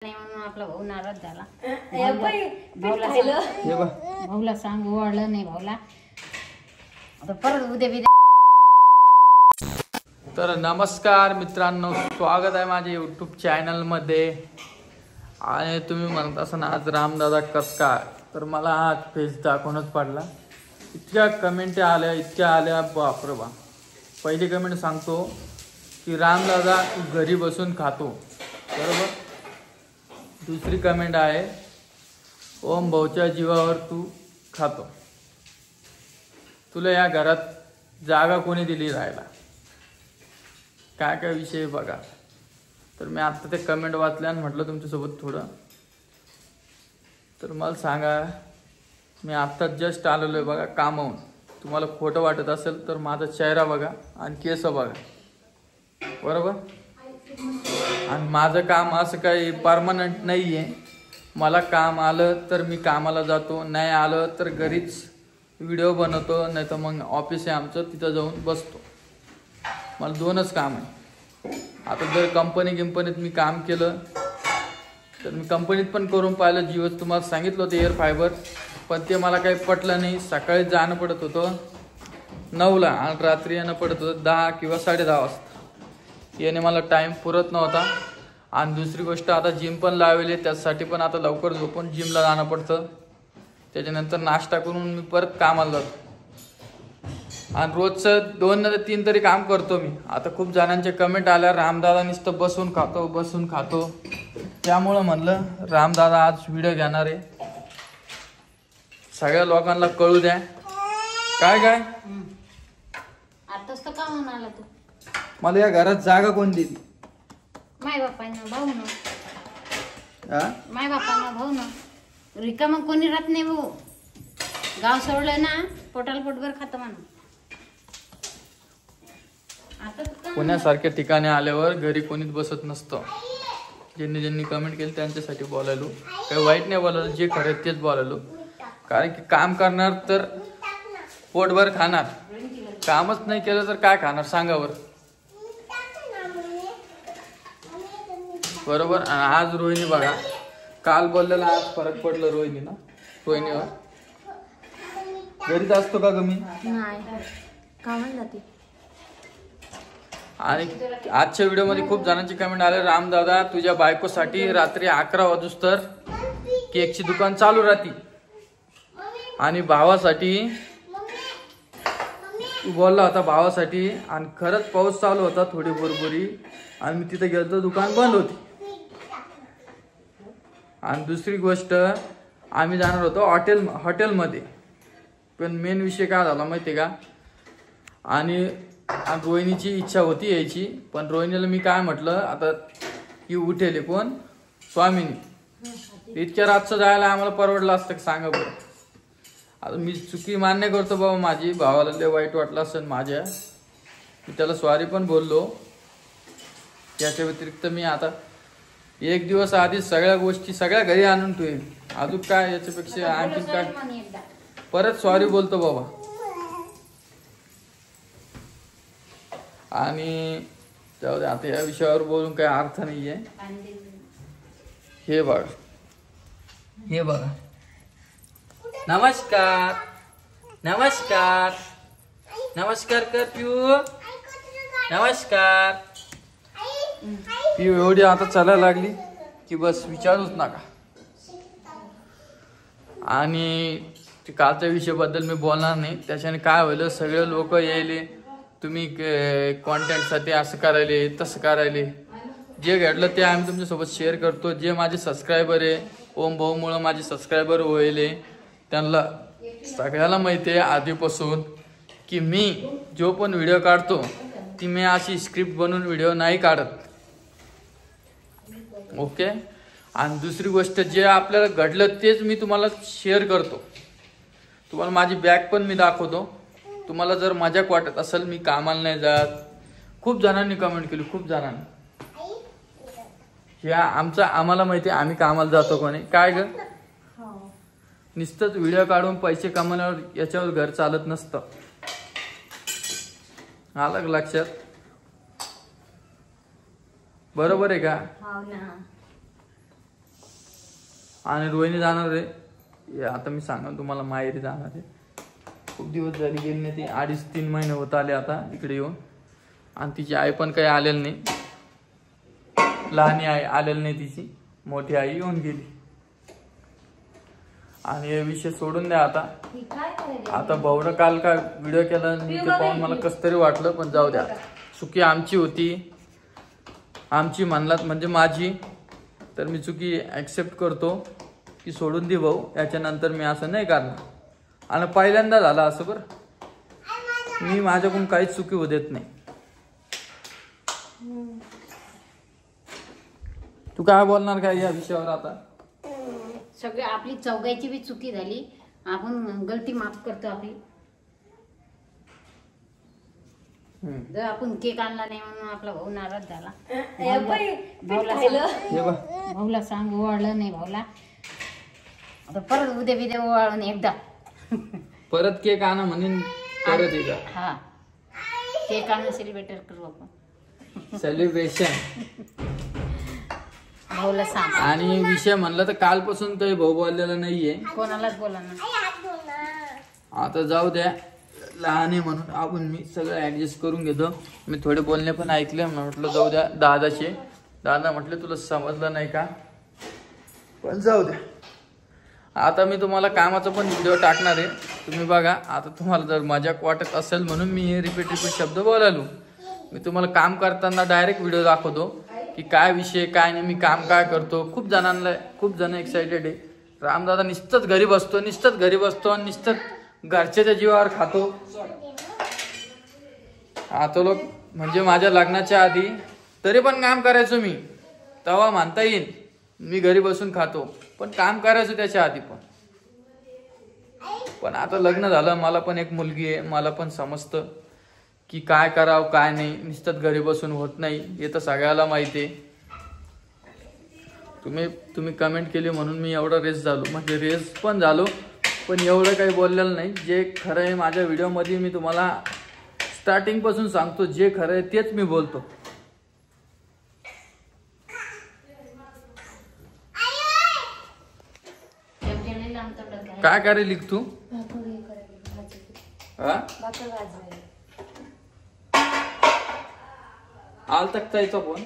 म्हणून आपला भाऊ नाराज झाला. भाऊला सांग ओवाळलं नाही भाऊला. आता परत उद्या बिद्या. तर नमस्कार मित्रांनो, स्वागत आहे माझ्या यूट्यूब चॅनल मध्ये. आणि तुम्ही म्हणत असाल आज रामदादा कस काय, तर मला आज फेस दाखवूनच पडला. इतक्या कमेंट आल्या बापरे बाप. पहिली कमेंट सांगतो की रामदादा तू घरी बसून खातो, बरोबर. दुसरी कमेंट आहे ओम भाऊच्या जीवावर तू खातो, तुला या घरात जागा कोणी दिली राहायला. काय काय विषय बघा. तर मी आत्ता ते कमेंट वाचले आणि म्हटलं तुमच्यासोबत थोडं. तर मला सांगा, मी आत्ता जस्ट आलेलो आहे बघा कामावून. तुम्हाला खोटं वाटत असेल तर माझा चेहरा बघा आणि केस बघा, बरोबर. आणि माझं काम असं काही परमनंट नाही आहे. मला काम आलं तर मी कामाला जातो, नाही आलं तर घरीच व्हिडिओ बनवतो, नाही तर मग ऑफिस आहे आमचं, तिथं जाऊन बसतो. मला दोनच काम आहे. आता जर कंपनीत मी काम केलं तर मी कंपनीत पण करून पाहिलं. जीवच तुम्हाला सांगितलं होतं एअर फायबर, पण ते मला काही पटलं नाही. सकाळी जाणं पडत होतं 9ला आणि रात्री येणं पडत होतं 10 किंवा 10:30 वाजता. याने मला टाईम पुरत नव्हता. आणि दुसरी गोष्ट, आता जिम पण लावली, त्यासाठी पण आता लवकर झोपून जिमला जाणं पडतं. त्याच्यानंतर नाश्ता करून मी परत कामाला जातो. आणि रोजचं 2 ते 3 तरी काम करतो मी. आता खूप जणांचे कमेंट आल्या रामदादा नुसतं बसून खातो. त्यामुळं म्हणलं रामदादा आज व्हिडिओ घेणार आहे, सगळ्या लोकांना कळू द्या. काय आताच तर का म्हणून आला तू. मला या घरात जागा कोण दिली. माय बापांना भाऊ ना, माय बापांना भाऊ ना. रिकामं कोणी राहत नाही भाऊ. गाव सोडलं ना पोटाला पोटभर खात म्हणा. पुण्यासारख्या ठिकाणी आल्यावर घरी कोणीच बसत नसतं. ज्यांनी कमेंट केली त्यांच्यासाठी बोलायलो. काही वाईट नाही बोलायलो, जे खरं तेच बोलायलो. कारण की काम करणार तर पोटभर खाणार, कामच नाही केलं तर काय खाणार सांगावर, बरोबर. आणि आज रोहिणी बघा, काल बोललेला आज फरक पडलं रोहिणीवर. घरीच असतो का मी. आणि आजच्या व्हिडिओमध्ये खूप जणांची कमेंट आले, रामदादा तुझ्या बायकोसाठी रात्री 11 वाजूस्तर केकची दुकान चालू राहती. आणि भावासाठी तू बोलला होता भावासाठी. आणि खरंच पाऊस चालू होता थोडी बुरबुरी, आणि मी तिथे गेलो, दुकान बंद होती. आणि दुसरी गोष्ट, आम्ही जाणार होतो हॉटेलमध्ये, पण मेन विषय काय झाला माहिती का. आणि रोहिणीची इच्छा होती यायची, पण रोहिणीला मी काय म्हटलं, आता ही उठेल कोण, स्वामीनी. इतक्या रातचं जायला आम्हाला परवडलं असतं सांगा बरं. आता मी चुकी मान्य करतो बाबा माझी. भावाला लय वाईट वाटलं असेल माझ्या, मी त्याला सॉरी पण बोललो. याच्या व्यतिरिक्त मी आता 1 दिवस आधी सगळ्या गोष्टी सगळ्या घरी आणून ठेवेल. अजून काय याच्यापेक्षा आणखीन काय, परत सॉरी बोलतो बाबा. आणि जाऊ दे, आता या विषयावर बोलून काही अर्थ नाहीये. हे बघा, नमस्कार कर पिऊ. नमस्कार पिऊ. एवढी आता चालायला लागली की बस विचारूच नका. आणि कालच्या विषयाबद्दल मी बोलणार नाही. त्याच्याने काय होईल, सगळे लोक यायले तुम्ही कॉन्टेंटसाठी असं करायले तसं करायले. जे घडलं ते आम्ही तुमच्यासोबत शेअर करतो. जे माझे सबस्क्रायबर आहे, ओम भाऊमुळं माझे सबस्क्रायबर होईल, त्यांना सगळ्याला माहिती आहे आधीपासून की मी जो पण व्हिडिओ काढतो ती मी अशी स्क्रिप्ट बनवून व्हिडिओ नाही काढत, ओके. आणि दुसरी गोष्ट, जे आपल्याला घडलं तेच मी तुम्हाला शेअर करतो. तुम्हाला माझी बॅग पण मी दाखवतो. तुम्हाला जर मजाक वाटत असेल, मी कामाला नाही जात. खूप जणांनी कमेंट केली, खूप जणांनी. ह्या आम्हाला माहिती आहे आम्ही कामाला जातो कोणी. काय ग, नुसतंच व्हिडिओ काढून पैसे कमवण्यावर याच्यावर घर चालत नसतं. आलं लक्षात, बरोबर आहे का. आणि रोहिणी जाणार आहे आता, मी सांगा तुम्हाला, माहेरी जाणार आहे. खूप दिवस झाले गेली नाही ती, 2.5-3 महिने होत आले आता इकडे येऊन. आणि तिची आई पण काही आलेली नाही, लहानी आई आलेली नाही तिची, मोठी आई येऊन गेली. आणि हे विषय सोडून द्या आता. आता भाऊनं काल का व्हिडिओ केला ते पाहून मला कसं तरी वाटलं, पण जाऊ द्या. चुकी आमची होती, आमची म्हणलात म्हणजे माझी, तर मी चुकी ऍक्सेप्ट करतो की सोडून दे भाऊ, याच्यानंतर मी असं नाही करणार. आणि पहिल्यांदा झालं असं, बरं मी माझ्याकडून काहीच चुकी होऊ देत नाही. तू काय बोलणार काय या विषयावर आता? सगळी आपली चौघायची बी चुकी झाली, आपण गलती माफ करतो आपली. जर आपण केक आणला नाही म्हणून आपला भाऊ नाराज झाला. भाऊला सांग ओवाळलं नाही भाऊला, आता परत उद्या बिद्या ओवाळून एकदा परत केक आणा म्हणून परत एकदा. हा, केक आणून सेलिब्रेट करू आपण, सेलिब्रेशन. भाऊला सांग. आणि विषय म्हणलं तर कालपासून काही भाऊ बोललेला नाहीये, कोणालाच बोला ना. आता जाऊ द्या, लहान आहे म्हणून आपण मी सगळं ऍडजस्ट करून घेतो. मी थोडे बोलणे पण ऐकले, म्हटलं जाऊ द्या. दादा म्हटले तुला समजलं नाही का, पण जाऊ द्या. आता मी तुम्हाला कामाचा पण व्हिडिओ टाकणार आहे, तुम्ही बघा. आता तुम्हाला जर मजाक वाटत असेल म्हणून मी हे रिपीट शब्द बोलालो. मी तुम्हाला काम करताना डायरेक्ट व्हिडिओ दाखवतो की काय विषय काय नाही, मी काम काय करतो. खूप जण एक्साइटेड आहे. रामदादा नुसतंच घरी बसतो आणि नुसतंच घरच्याच्या जीवावर खातो. आता लोक म्हणजे माझ्या लग्नाच्या आधी तरी पण काम करायचो मी, तेव्हा म्हणता येईल मी घरी बसून खातो, पण काम करायचो त्याच्या आधी पण आता लग्न झालं, मला पण एक मुलगी आहे, मला पण समजतं की काय करावं काय नाही. नुसतं घरी बसून होत नाही, हे तर सगळ्याला माहिती आहे. तुम्ही कमेंट केली म्हणून मी एवढा रेस झालो, म्हणजे रेस पण झालो, पण एवढं काही बोललेलं नाही. जे खरं आहे माझ्या व्हिडिओमध्ये मी तुम्हाला स्टार्टिंग पासून सांगतो, जे खरं आहे तेच मी बोलतो. काय करे लिख तू? आल तक ताईचा फोन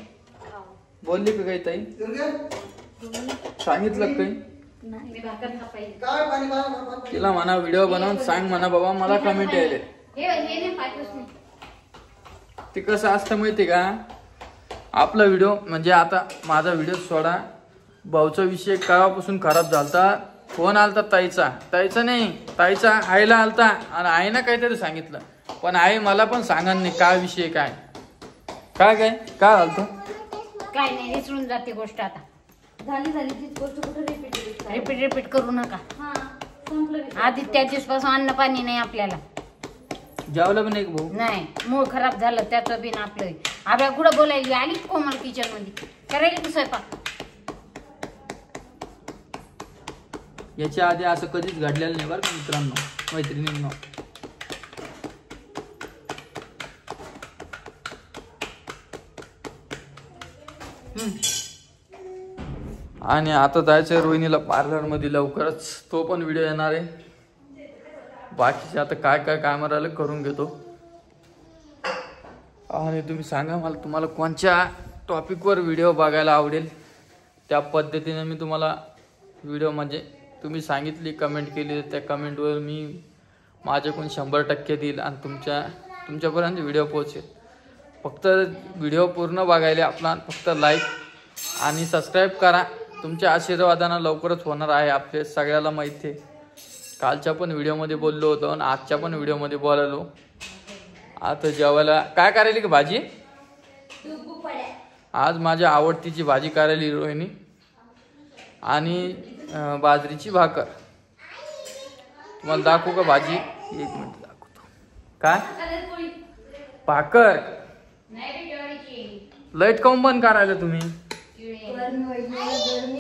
बोलली का काही ताई? सांगितलं काही? तिला म्हणा व्हिडिओ बनवून सांग म्हणा बाबा मला कमेंट यायले. ते कसं असतं माहिती का, आपला व्हिडिओ म्हणजे आता माझा व्हिडिओ सोडा, भाऊचा विषय काळापासून खराब झालता. फोन आलता ताईचा नाही, ताईचा आईला आलता आणि आईनं काहीतरी सांगितलं, पण आई मला पण सांगा नाही काय विषय काय आलत. काय नाही, विसरून जाते गोष्ट. आता झाली तीच गोष्ट, कुठे रिपीट करू नका. आधी त्या दिवसापासून अन्न पाणी नाही आपल्याला. जेवलं पण एक भाऊ नाही, मूळ खराब झालं त्याचं बिन आपलं. आपल्या कुठं बोलायली आली कोमल किचन मध्ये करायला स्वयंपाक. याच्या आधी असं कधीच घडलेलं नाही बरं का मित्रांनो, मैत्रिणींनो. आणि आता जायचंय रोहिणीला पार्लर मध्ये लवकरच, तो पण व्हिडिओ येणार आहे. बाकीचे आता काय कॅमेरा आलं करून घेतो. आणि तुम्ही सांगा मला तुम्हाला कोणत्या टॉपिकवर व्हिडिओ बघायला आवडेल, त्या पद्धतीने मी तुम्हाला व्हिडिओ म्हणजे तुम्ही सांगितली कमेंट केली त्या कमेंटवर मी माझ्याकडून 100% देईल आणि तुमच्यापर्यंत व्हिडिओ पोहोचेल. फक्त व्हिडिओ पूर्ण बघायला आपला फक्त लाईक आणि सबस्क्राईब करा. तुमच्या आशीर्वादानं लवकरच होणार आहे आपले सगळ्याला माहिती आहे. कालच्या पण व्हिडिओमध्ये बोललो होतो आणि आजच्या पण व्हिडिओमध्ये बोलालो. आता जेवायला काय करायली की भाजी? आज माझ्या आवडतीची भाजी करायली रोहिणी आणि बाजरीची भाकर. तुम्हाला दाखवू का भाजी? 1 मिनिट दाखवतो. काय भाकर? लाईट काऊन बंद करायला तुम्ही?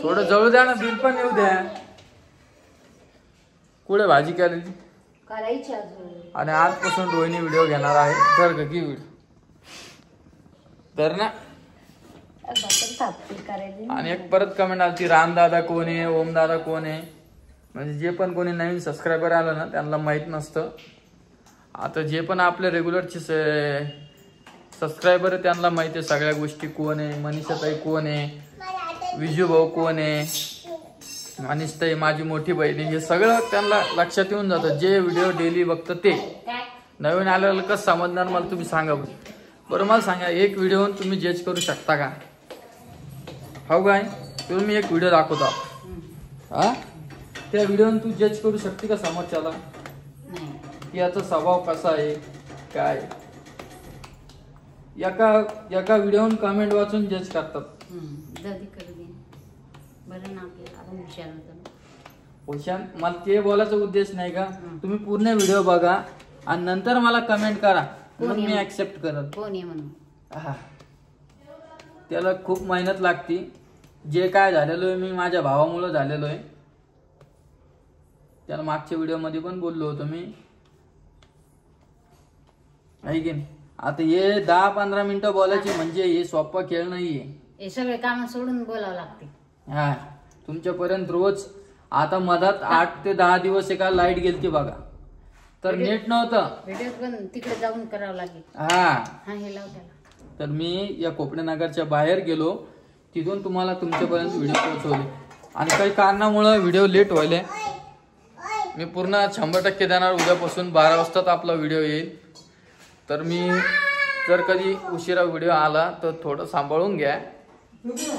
थोडं जळू द्या ना, बिल पण येऊ द्या. कुठे भाजी केलेली आणि आजपासून रोहिणी व्हिडिओ घेणार आहे. तर की व्हिडिओ तर ना आणि एक परत कमेंट आली, रामदादा कोण आहे, ओमदादा कोण आहे. म्हणजे जे पण कोणी नवीन सबस्क्रायबर आलं ना त्यांना माहित नसतं. आता जे पण आपले रेग्युलरचे सबस्क्रायबर आहे त्यांना माहिती आहे सगळ्या गोष्टी. कोण आहे मनीषाताई, कोण आहे विजू भाऊ, कोण आहे मनीषताई, माझी मोठी बहिणी, हे सगळं त्यांना लक्षात येऊन जातं. जे व्हिडिओ डेली बघतं ते. नवीन आलेलं कसं समजणार मला तुम्ही सांगा बरं. मला सांगा, एक व्हिडिओ तुम्ही जज करू शकता का? हो काय, तुम्ही एक व्हिडिओ दाखवतो हा, त्या व्हिडिओन तू जज करू शकते का समोरच्याला की याचा स्वभाव कसा आहे काय? एका व्हिडिओन कमेंट वाचून जज करतात. हुशार, मला ते बोलायचा उद्देश नाही का. तुम्ही पूर्ण व्हिडिओ बघा आणि नंतर मला कमेंट करा, मग मी ऍक्सेप्ट करत. हा, त्याला खूप मेहनत लागती. जे काय झालेलो आहे मी माझ्या भावामुळे झालेलो आहे. त्याला मागच्या व्हिडिओ मध्ये पण बोललो होतो मी, आहे की नाही. आता हे 10-15 मिनिटं बोलायची म्हणजे हे सोपा खेळ नाहीये. हे सगळे काम सोडून बोलावं लागते. हा, तुमच्यापर्यंत रोज आता मधात 8 ते 10 दिवस एका लाईट गेलती बघा, तर नेट नव्हतं. व्हिडिओ पण तिकडे जाऊन करावं लागेल. हा, हे लाव त्याला. तर मी या कोपडेनगरच्या बाहेर गेलो, तिथून तुम्हाला तुमच्यापर्यंत व्हिडिओ पोहोचवले. आणि काही कारणामुळे व्हिडिओ लेट व्हायले. मी पूर्ण 100% देणार. उद्यापासून 12 वाजताच आपला व्हिडिओ येईल. तर मी जर कधी उशिरा व्हिडिओ आला तर थोडं सांभाळून घ्या.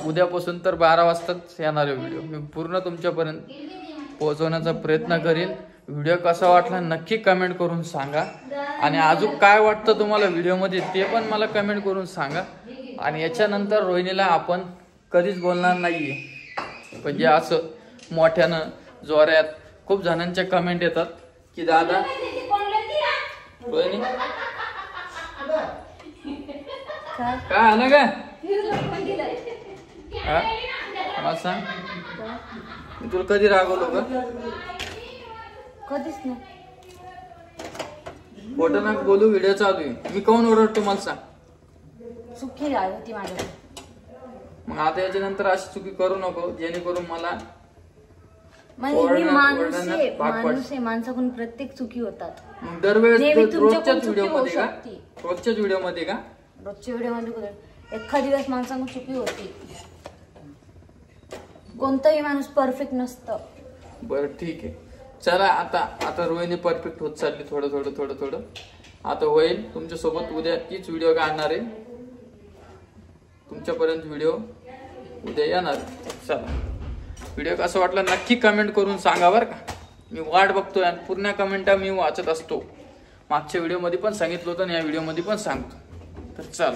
उद्यापासून तर 12 वाजताच येणार आहे व्हिडिओ. मी पूर्ण तुमच्यापर्यंत पोहोचवण्याचा प्रयत्न करीन. व्हिडिओ कसा वाटला नक्की कमेंट करून सांगा. आणि अजून काय वाटतं तुम्हाला व्हिडिओमध्ये ते पण मला कमेंट करून सांगा. आणि याच्यानंतर रोहिणीला आपण कधीच बोलणार नाहीये, म्हणजे असं मोठ्यानं जोऱ्यात. खूप जणांच्या कमेंट येतात की दादा रोहिणी काय आलं काय मला सांग. मी तुला कधी रागवलो का? कधीच नाही. खोटं नका बोलू, व्हिडिओ चालू आहे. मी कोण ओरडतो मला सांग. चुकी होती माझ्या. मग आता याच्यानंतर अशी चुकी करू नको जेणेकरून मला माणसाकडून प्रत्येक चुकी होतात. दरवेळेस रोजच्याच व्हिडिओ मध्ये का? रोजच्याच व्हिडिओ मध्ये का? रोजच्या व्हिडिओ मध्ये एखाद दिवस माणसाकडून चुकी होती. कोणताही माणूस परफेक्ट नसतं. बरं ठीक आहे, चला. आता रोहिणी परफेक्ट होत चालली थोडं. आता होईल तुमच्या सोबत. उद्या तीच व्हिडिओ काढणार आहे तुमच्यापर्यंत. व्हिडिओ उद्या येणार. चला, व्हिडिओ कसा वाटला नक्की कमेंट करून सांगा बरं का. मी वाट बघतोय आणि पूर्ण कमेंटा मी वाचत असतो. मागच्या व्हिडिओ मध्ये पण सांगितलं होतं आणि या व्हिडिओ मध्ये पण सांगतो. तर चला.